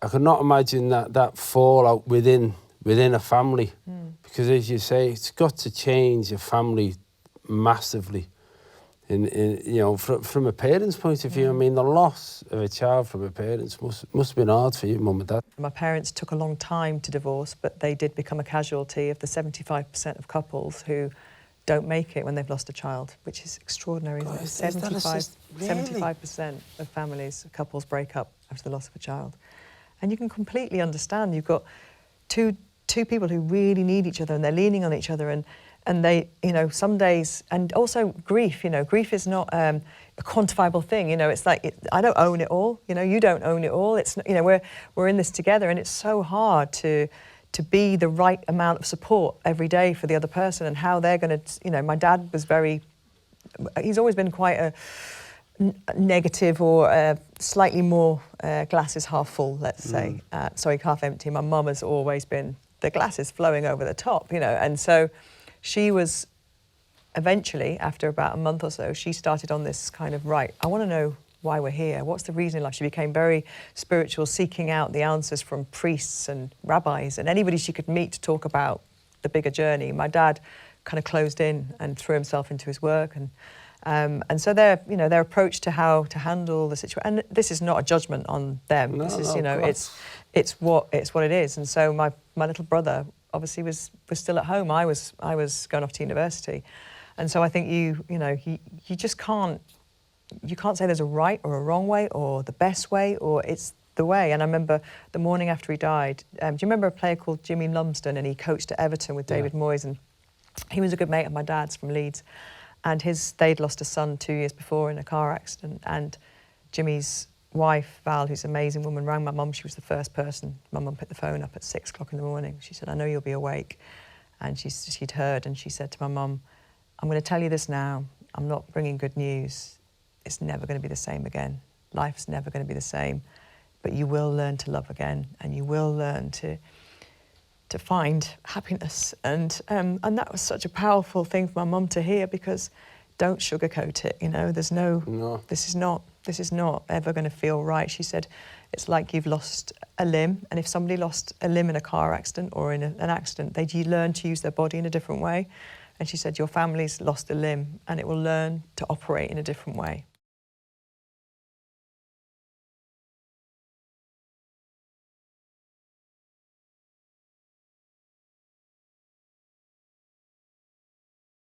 I could not imagine that fallout within a family, because as you say, it's got to change a family massively. In you know, from a parent's point of view, I mean, the loss of a child from a parent must have been hard for you, Mum and Dad. My parents took a long time to divorce, but they did become a casualty of the 75% of couples who don't make it when they've lost a child, which is extraordinary. God, isn't it? really? 75% of families, couples break up after the loss of a child. And you can completely understand. You've got two people who really need each other, and they're leaning on each other, and they, you know, some days, and also grief, you know, grief is not a quantifiable thing, you know, it's like, I don't own it all, you know, you don't own it all, it's, you know, we're in this together, and it's so hard to be the right amount of support every day for the other person, and how they're going to, you know, my dad was he's always been quite a negative, or slightly more glasses half full, let's say, sorry, half empty. My mum has always been the glasses flowing over the top, you know, and so she was eventually, after about a month or so, she started on this kind of, right, I want to know why we're here. What's the reason in life? She became very spiritual, seeking out the answers from priests and rabbis and anybody she could meet to talk about the bigger journey. My dad kind of closed in and threw himself into his work, and so their approach to how to handle the situation. And this is not a judgment on them. No, this is, you no, know, it's what it is. And so my little brother obviously was still at home. I was going off to university, and so I think you just can't say there's a right or a wrong way or the best way, or it's the way. And I remember the morning after he died. Do you remember a player called Jimmy Lumsden? And he coached at Everton with David Moyes, and he was a good mate of my dad's from Leeds. And they'd lost a son 2 years before in a car accident. And Jimmy's wife, Val, who's an amazing woman, rang my mum. She was the first person. My mum picked the phone up at 6 o'clock in the morning. She said, I know you'll be awake. And she'd heard, and she said to my mum, I'm going to tell you this now. I'm not bringing good news. It's never going to be the same again. Life's never going to be the same. But you will learn to love again, and you will learn to find happiness. And that was such a powerful thing for my mum to hear, because don't sugarcoat it, you know, this is not ever going to feel right. She said, it's like you've lost a limb, and if somebody lost a limb in a car accident or in an accident, they learn to use their body in a different way. And she said, your family's lost a limb, and it will learn to operate in a different way.